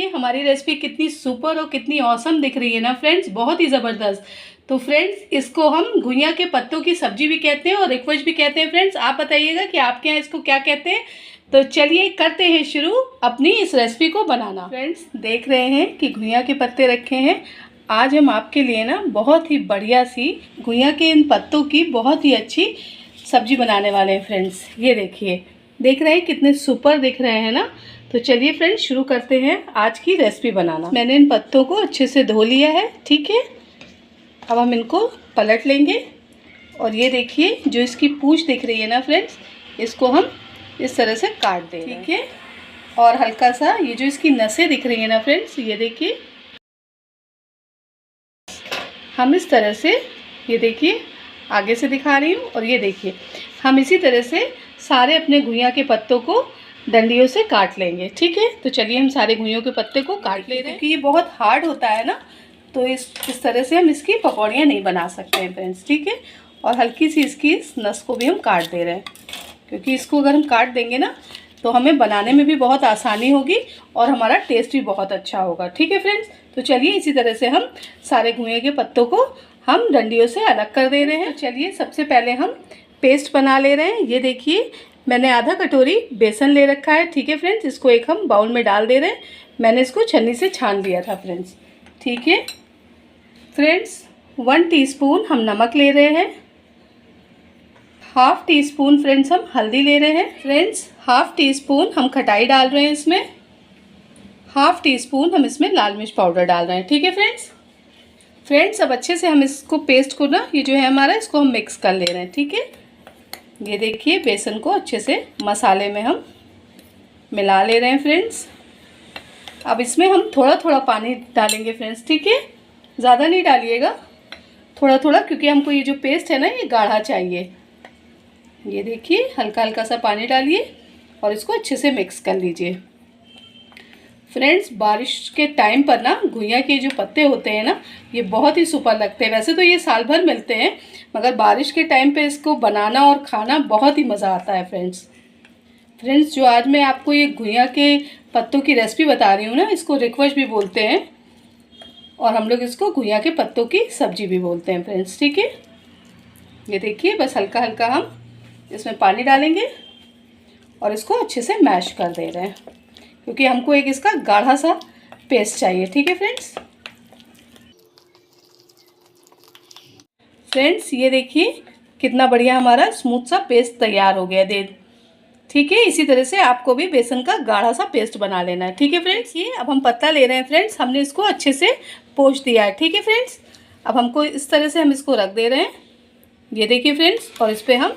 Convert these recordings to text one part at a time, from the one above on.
देखिए हमारी रेसिपी कितनी सुपर और कितनी औसम दिख रही है ना फ्रेंड्स, बहुत ही ज़बरदस्त। तो फ्रेंड्स इसको हम घुइयां के पत्तों की सब्जी भी कहते हैं और रिक्वच भी कहते हैं। फ्रेंड्स आप बताइएगा कि आपके यहाँ इसको क्या कहते हैं। तो चलिए करते हैं शुरू अपनी इस रेसिपी को बनाना। फ्रेंड्स देख रहे हैं कि घुइयां के पत्ते रखे हैं। आज हम आपके लिए ना बहुत ही बढ़िया सी घुइयां के इन पत्तों की बहुत ही अच्छी सब्जी बनाने वाले हैं। फ्रेंड्स ये देखिए, देख रहे हैं कितने सुपर दिख रहे हैं ना। तो चलिए फ्रेंड्स शुरू करते हैं आज की रेसिपी बनाना। मैंने इन पत्तों को अच्छे से धो लिया है, ठीक है। अब हम इनको पलट लेंगे और ये देखिए जो इसकी पूंछ दिख रही है ना फ्रेंड्स, इसको हम इस तरह से काट दें, ठीक है। और हल्का सा ये जो इसकी नसें दिख रही है ना फ्रेंड्स, ये देखिए हम इस तरह से, ये देखिए आगे से दिखा रही हूँ, और ये देखिए हम इसी तरह से सारे अपने घुइयां के पत्तों को डंडियों से काट लेंगे, ठीक है। तो चलिए हम सारे घुइयों के पत्ते को काट ले रहे हैं, क्योंकि ये बहुत हार्ड होता है ना, तो इस तरह से हम इसकी पकौड़ियाँ नहीं बना सकते हैं फ्रेंड्स, ठीक है। और हल्की सी इसकी इस नस को भी हम काट दे रहे हैं, क्योंकि इसको अगर हम काट देंगे ना तो हमें बनाने में भी बहुत आसानी होगी और हमारा टेस्ट भी बहुत अच्छा होगा, ठीक है फ्रेंड्स। तो चलिए इसी तरह से हम सारे घुइयां के पत्तों को हम डंडियों से अलग कर दे रहे हैं। तो चलिए सबसे पहले हम पेस्ट बना ले रहे हैं। ये देखिए मैंने आधा कटोरी बेसन ले रखा है, ठीक है फ्रेंड्स। इसको एक हम बाउल में डाल दे रहे हैं। मैंने इसको छन्नी से छान लिया था फ्रेंड्स, ठीक है। फ्रेंड्स 1 टीस्पून हम नमक ले रहे हैं, हाफ टी स्पून फ्रेंड्स हम हल्दी ले रहे हैं। फ्रेंड्स हाफ टी स्पून हम खटाई डाल रहे हैं इसमें, हाफ टी स्पून हम इसमें लाल मिर्च पाउडर डाल रहे हैं, ठीक है फ्रेंड्स अब अच्छे से हम इसको पेस्ट को ना, ये जो है हमारा, इसको हम मिक्स कर ले रहे हैं, ठीक है। ये देखिए बेसन को अच्छे से मसाले में हम मिला ले रहे हैं फ्रेंड्स। अब इसमें हम थोड़ा थोड़ा पानी डालेंगे फ्रेंड्स, ठीक है। ज़्यादा नहीं डालिएगा, थोड़ा थोड़ा, क्योंकि हमको ये जो पेस्ट है ना ये गाढ़ा चाहिए। ये देखिए हल्का हल्का सा पानी डालिए और इसको अच्छे से मिक्स कर लीजिए। फ्रेंड्स बारिश के टाइम पर ना घुइयां के जो पत्ते होते हैं ना, ये बहुत ही सुपर लगते हैं। वैसे तो ये साल भर मिलते हैं, मगर बारिश के टाइम पे इसको बनाना और खाना बहुत ही मज़ा आता है फ्रेंड्स जो आज मैं आपको ये घुइयां के पत्तों की रेसिपी बता रही हूँ ना, इसको रिक्वच भी बोलते हैं और हम लोग इसको घुइयां के पत्तों की सब्जी भी बोलते हैं फ्रेंड्स, ठीक है। ये देखिए बस हल्का हल्का हम इसमें पानी डालेंगे और इसको अच्छे से मैश कर दे रहे हैं, क्योंकि हमको एक इसका गाढ़ा सा पेस्ट चाहिए, ठीक है फ्रेंड्स ये देखिए कितना बढ़िया हमारा स्मूथ सा पेस्ट तैयार हो गया, ठीक है। इसी तरह से आपको भी बेसन का गाढ़ा सा पेस्ट बना लेना है, ठीक है फ्रेंड्स। ये अब हम पत्ता ले रहे हैं फ्रेंड्स, हमने इसको अच्छे से पोंछ दिया है, ठीक है फ्रेंड्स। अब हमको इस तरह से हम इसको रख दे रहे हैं, ये देखिए फ्रेंड्स। और इस पर हम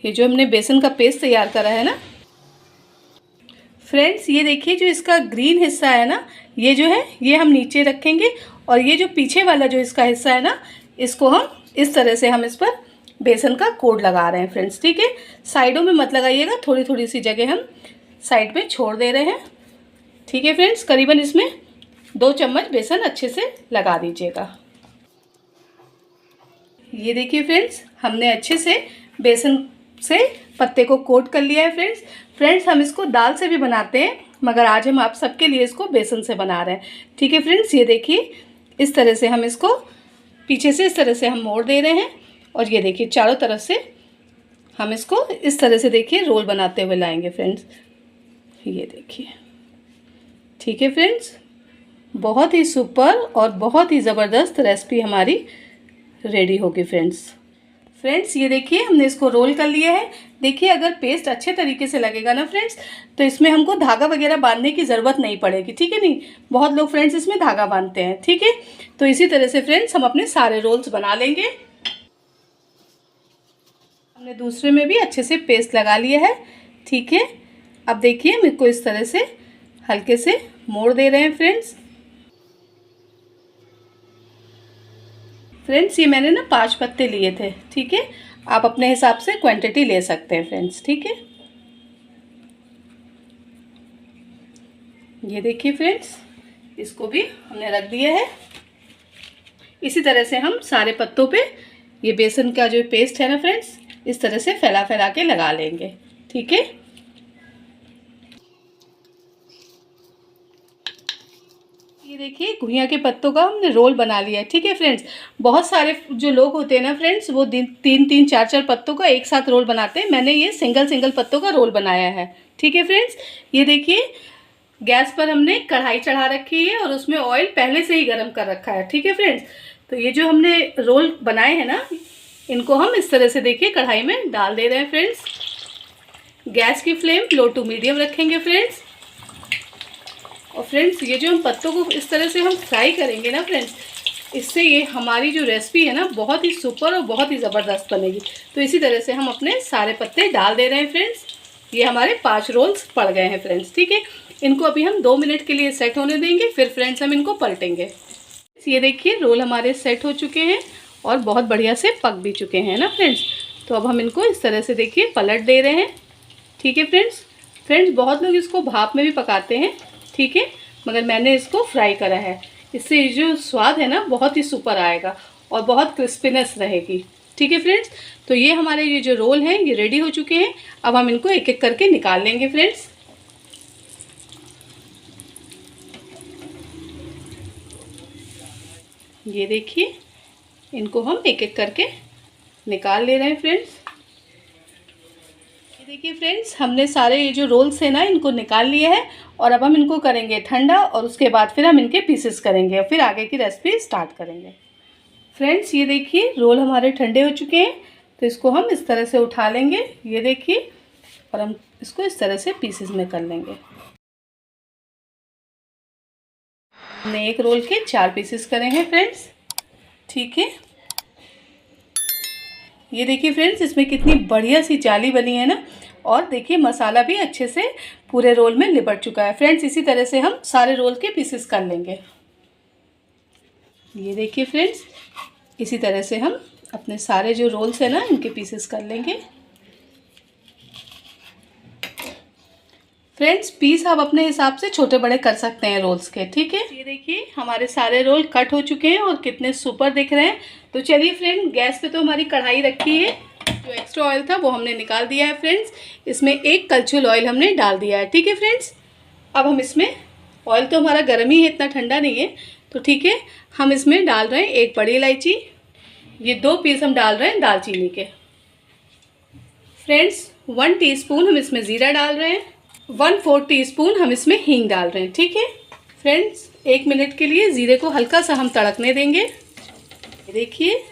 ये जो हमने बेसन का पेस्ट तैयार करा है ना फ्रेंड्स, ये देखिए जो इसका ग्रीन हिस्सा है ना, ये जो है ये हम नीचे रखेंगे, और ये जो पीछे वाला जो इसका हिस्सा है ना, इसको हम इस तरह से हम इस पर बेसन का कोड लगा रहे हैं फ्रेंड्स, ठीक है। साइडों में मत लगाइएगा, थोड़ी थोड़ी सी जगह हम साइड में छोड़ दे रहे हैं, ठीक है फ्रेंड्स। करीबन इसमें 2 चम्मच बेसन अच्छे से लगा दीजिएगा। ये देखिए फ्रेंड्स हमने अच्छे से बेसन से पत्ते को कोट कर लिया है फ्रेंड्स हम इसको दाल से भी बनाते हैं, मगर आज हम आप सबके लिए इसको बेसन से बना रहे हैं, ठीक है फ्रेंड्स। ये देखिए इस तरह से हम इसको पीछे से इस तरह से हम मोड़ दे रहे हैं, और ये देखिए चारों तरफ से हम इसको इस तरह से देखिए रोल बनाते हुए लाएंगे फ्रेंड्स। ये देखिए, ठीक है फ्रेंड्स, बहुत ही सुपर और बहुत ही ज़बरदस्त रेसिपी हमारी रेडी होगी फ्रेंड्स ये देखिए हमने इसको रोल कर लिया है। देखिए अगर पेस्ट अच्छे तरीके से लगेगा ना फ्रेंड्स, तो इसमें हमको धागा वगैरह बांधने की ज़रूरत नहीं पड़ेगी, ठीक है। नहीं, बहुत लोग फ्रेंड्स इसमें धागा बांधते हैं, ठीक है। तो इसी तरह से फ्रेंड्स हम अपने सारे रोल्स बना लेंगे। हमने दूसरे में भी अच्छे से पेस्ट लगा लिया है, ठीक है। अब देखिए हम इसको इस तरह से हल्के से मोड़ दे रहे हैं फ्रेंड्स ये मैंने ना 5 पत्ते लिए थे, ठीक है। आप अपने हिसाब से क्वांटिटी ले सकते हैं फ्रेंड्स, ठीक है। ये देखिए फ्रेंड्स इसको भी हमने रख दिया है। इसी तरह से हम सारे पत्तों पे ये बेसन का जो पेस्ट है ना फ्रेंड्स, इस तरह से फैला फैला के लगा लेंगे, ठीक है। देखिए घुइयां के पत्तों का हमने रोल बना लिया है। ठीक है फ्रेंड्स, बहुत सारे जो लोग होते हैं ना फ्रेंड्स, वो तीन तीन चार चार पत्तों का एक साथ रोल बनाते हैं। मैंने ये सिंगल सिंगल पत्तों का रोल बनाया है। ठीक है फ्रेंड्स, ये देखिए गैस पर हमने कढ़ाई चढ़ा रखी है और उसमें ऑयल पहले से ही गर्म कर रखा है। ठीक है फ्रेंड्स, तो ये जो हमने रोल बनाए हैं ना, इनको हम इस तरह से देखिए कढ़ाई में डाल दे रहे हैं फ्रेंड्स। गैस की फ्लेम लो टू मीडियम रखेंगे फ्रेंड्स। और फ्रेंड्स ये जो हम पत्तों को इस तरह से हम फ्राई करेंगे ना फ्रेंड्स, इससे ये हमारी जो रेसिपी है ना बहुत ही सुपर और बहुत ही ज़बरदस्त बनेगी। तो इसी तरह से हम अपने सारे पत्ते डाल दे रहे हैं फ्रेंड्स। ये हमारे 5 रोल्स पड़ गए हैं फ्रेंड्स। ठीक है, इनको अभी हम 2 मिनट के लिए सेट होने देंगे, फिर फ्रेंड्स हम इनको पलटेंगे। ये देखिए रोल हमारे सेट हो चुके हैं और बहुत बढ़िया से पक भी चुके हैं ना फ्रेंड्स। तो अब हम इनको इस तरह से देखिए पलट दे रहे हैं। ठीक है फ्रेंड्स बहुत लोग इसको भाप में भी पकाते हैं। ठीक है, मगर मैंने इसको फ्राई करा है। इससे जो स्वाद है ना बहुत ही सुपर आएगा और बहुत क्रिस्पीनेस रहेगी। ठीक है फ्रेंड्स, तो ये हमारे ये जो रोल हैं ये रेडी हो चुके हैं। अब हम इनको एक एक करके निकाल लेंगे फ्रेंड्स। ये देखिए इनको हम एक एक करके निकाल ले रहे हैं फ्रेंड्स। ये देखिए फ्रेंड्स हमने सारे ये जो रोल्स हैं ना इनको निकाल लिया है और अब हम इनको करेंगे ठंडा और उसके बाद फिर हम इनके पीसेस करेंगे और फिर आगे की रेसिपी स्टार्ट करेंगे। फ्रेंड्स ये देखिए रोल हमारे ठंडे हो चुके हैं, तो इसको हम इस तरह से उठा लेंगे। ये देखिए, और हम इसको इस तरह से पीसेस में कर लेंगे। हमने एक रोल के 4 पीसेस करे हैं फ्रेंड्स। ठीक है, ये देखिए फ्रेंड्स इसमें कितनी बढ़िया सी जाली बनी है ना, और देखिए मसाला भी अच्छे से पूरे रोल में लिपट चुका है फ्रेंड्स। इसी तरह से हम सारे रोल के पीसेस कर लेंगे। ये देखिए फ्रेंड्स इसी तरह से हम अपने सारे जो रोल्स हैं ना इनके पीसेस कर लेंगे। फ्रेंड्स पीस आप अपने हिसाब से छोटे बड़े कर सकते हैं रोल्स के। ठीक है, ये देखिए हमारे सारे रोल कट हो चुके हैं और कितने सुपर दिख रहे हैं। तो चलिए फ्रेंड, गैस पे तो हमारी कढ़ाई रखी है, जो एक्स्ट्रा ऑयल था वो हमने निकाल दिया है फ्रेंड्स। इसमें 1 कलछुल ऑयल हमने डाल दिया है। ठीक है फ्रेंड्स, अब हम इसमें, ऑयल तो हमारा गर्म ही है, इतना ठंडा नहीं है। तो ठीक है, हम इसमें डाल रहे हैं 1 बड़ी इलायची, ये 2 पीस हम डाल रहे हैं दालचीनी के। फ्रेंड्स 1 टीस्पून हम इसमें ज़ीरा डाल रहे हैं, 1/4 टीस्पून हम इसमें हींग डाल रहे हैं। ठीक है फ्रेंड्स, 1 मिनट के लिए ज़ीरे को हल्का सा हम तड़कने देंगे। देखिए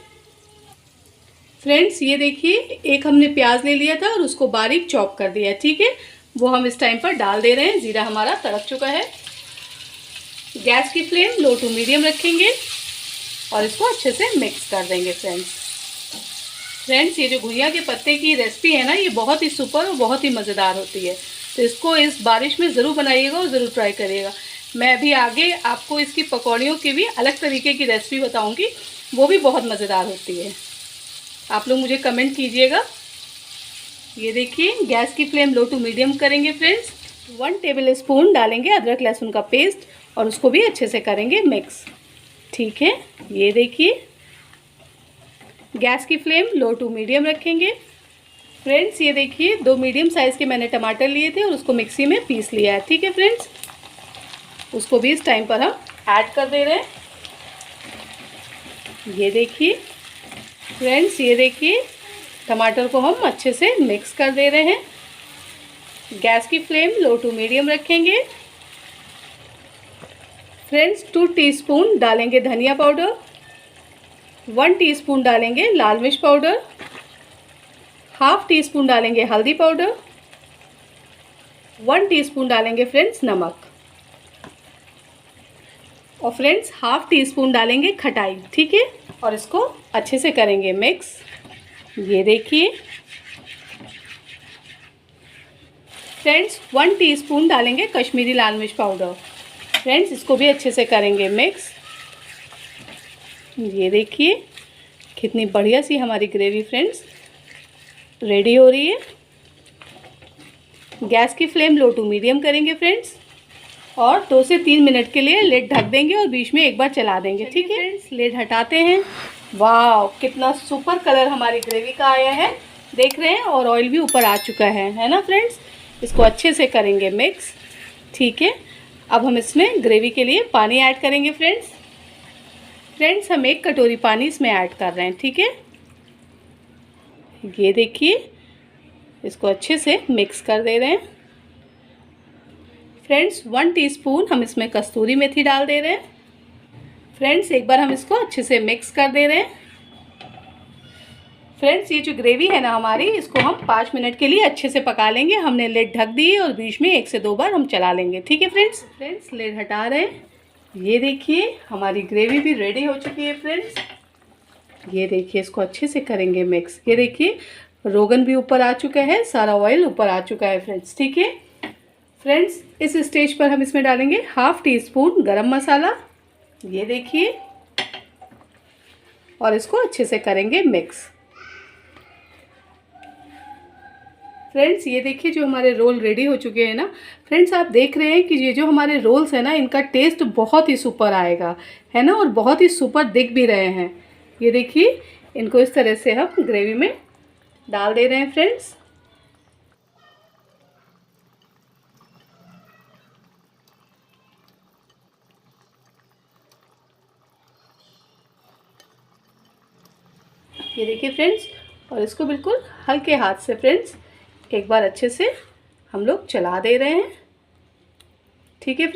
फ्रेंड्स, ये देखिए एक हमने प्याज ले लिया था और उसको बारीक चॉप कर दिया है। ठीक है, वो हम इस टाइम पर डाल दे रहे हैं। ज़ीरा हमारा तड़क चुका है। गैस की फ्लेम लो टू मीडियम रखेंगे और इसको अच्छे से मिक्स कर देंगे फ्रेंड्स ये जो घुइयां के पत्ते की रेसिपी है ना, ये बहुत ही सुपर और बहुत ही मज़ेदार होती है। तो इसको इस बारिश में ज़रूर बनाइएगा और ज़रूर ट्राई करिएगा। मैं अभी आगे आपको इसकी पकौड़ियों की भी अलग तरीके की रेसिपी बताऊंगी, वो भी बहुत मज़ेदार होती है। आप लोग मुझे कमेंट कीजिएगा। ये देखिए गैस की फ्लेम लो टू मीडियम करेंगे फ्रेंड्स। 1 टेबल स्पून डालेंगे अदरक लहसुन का पेस्ट और उसको भी अच्छे से करेंगे मिक्स। ठीक है, ये देखिए गैस की फ्लेम लो टू मीडियम रखेंगे फ्रेंड्स। ये देखिए 2 मीडियम साइज़ के मैंने टमाटर लिए थे और उसको मिक्सी में पीस लिया है। ठीक है फ्रेंड्स, उसको भी इस टाइम पर हम ऐड कर दे रहे हैं। ये देखिए फ्रेंड्स, ये देखिए टमाटर को हम अच्छे से मिक्स कर दे रहे हैं। गैस की फ्लेम लो टू मीडियम रखेंगे फ्रेंड्स। 2 टीस्पून डालेंगे धनिया पाउडर, 1 टीस्पून डालेंगे लाल मिर्च पाउडर, ½ टीस्पून डालेंगे हल्दी पाउडर, 1 टीस्पून डालेंगे फ्रेंड्स नमक, और फ्रेंड्स ½ टीस्पून डालेंगे खटाई। ठीक है, और इसको अच्छे से करेंगे मिक्स। ये देखिए फ्रेंड्स 1 टीस्पून डालेंगे कश्मीरी लाल मिर्च पाउडर। फ्रेंड्स इसको भी अच्छे से करेंगे मिक्स। ये देखिए कितनी बढ़िया सी हमारी ग्रेवी फ्रेंड्स रेडी हो रही है। गैस की फ्लेम लो टू मीडियम करेंगे फ्रेंड्स और 2 से 3 मिनट के लिए लिड ढक देंगे और बीच में एक बार चला देंगे। ठीक है फ्रेंड्स, लिड हटाते हैं। वाह कितना सुपर कलर हमारी ग्रेवी का आया है, देख रहे हैं, और ऑयल भी ऊपर आ चुका है ना फ्रेंड्स। इसको अच्छे से करेंगे मिक्स। ठीक है, अब हम इसमें ग्रेवी के लिए पानी ऐड करेंगे फ्रेंड्स हम 1 कटोरी पानी इसमें ऐड कर रहे हैं, ठीक है। ये देखिए, इसको अच्छे से मिक्स कर दे रहे हैं। फ्रेंड्स 1 टीस्पून हम इसमें कस्तूरी मेथी डाल दे रहे हैं। फ्रेंड्स एक बार हम इसको अच्छे से मिक्स कर दे रहे हैं। फ्रेंड्स ये जो ग्रेवी है ना हमारी, इसको हम 5 मिनट के लिए अच्छे से पका लेंगे। हमने लिड ढक दी है और बीच में 1 से 2 बार हम चला लेंगे, ठीक है फ्रेंड्स लिड हटा रहे हैं। ये देखिए हमारी ग्रेवी भी रेडी हो चुकी है फ्रेंड्स। ये देखिए, इसको अच्छे से करेंगे मिक्स। ये देखिए रोगन भी ऊपर आ चुका है, सारा ऑयल ऊपर आ चुका है फ्रेंड्स, ठीक है। फ्रेंड्स इस स्टेज पर हम इसमें डालेंगे 1/2 टीस्पून गरम मसाला। ये देखिए, और इसको अच्छे से करेंगे मिक्स। फ्रेंड्स ये देखिए, जो हमारे रोल रेडी हो चुके हैं ना फ्रेंड्स, आप देख रहे हैं कि ये जो हमारे रोल्स हैं ना, इनका टेस्ट बहुत ही सुपर आएगा, है ना, और बहुत ही सुपर दिख भी रहे हैं। ये देखिए, इनको इस तरह से हम ग्रेवी में डाल दे रहे हैं फ्रेंड्स। ये देखिए फ्रेंड्स, और इसको बिल्कुल हल्के हाथ से फ्रेंड्स एक बार अच्छे से हम लोग चला दे रहे हैं, ठीक है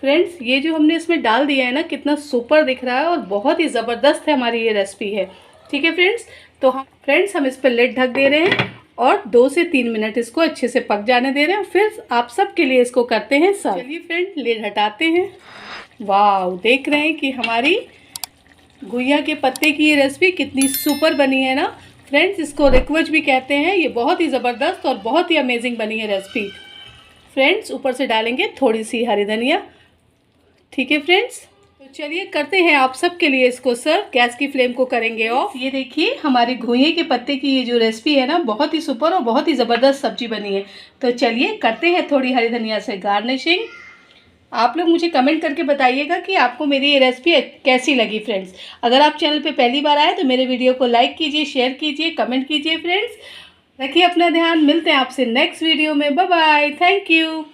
फ्रेंड्स ये जो हमने इसमें डाल दिया है ना, कितना सुपर दिख रहा है और बहुत ही ज़बरदस्त है हमारी ये रेसिपी है, ठीक है फ्रेंड्स। तो हम इस पर लिड ढक दे रहे हैं और 2 से 3 मिनट इसको अच्छे से पक जाने दे रहे हैं। फिर आप सबके लिए इसको करते हैं सर्व। चलिए फ्रेंड्स लिड हटाते हैं। वाह, देख रहे हैं कि हमारी गुइया के पत्ते की ये रेसिपी कितनी सुपर बनी है ना फ्रेंड्स। इसको रिक्वेज भी कहते हैं। ये बहुत ही ज़बरदस्त और बहुत ही अमेजिंग बनी है रेसिपी फ्रेंड्स। ऊपर से डालेंगे थोड़ी सी हरी धनिया, ठीक है फ्रेंड्स। तो चलिए करते हैं आप सबके लिए इसको सर्व। गैस की फ्लेम को करेंगे ऑफ। ये देखिए हमारी गुइये के पत्ते की ये जो रेसिपी है ना, बहुत ही सुपर और बहुत ही ज़बरदस्त सब्जी बनी है। तो चलिए करते हैं थोड़ी हरी धनिया से गार्निशिंग। आप लोग मुझे कमेंट करके बताइएगा कि आपको मेरी ये रेसिपी कैसी लगी फ्रेंड्स। अगर आप चैनल पे पहली बार आए तो मेरे वीडियो को लाइक कीजिए, शेयर कीजिए, कमेंट कीजिए फ्रेंड्स। रखिए अपना ध्यान, मिलते हैं आपसे नेक्स्ट वीडियो में। Bye bye, thank you.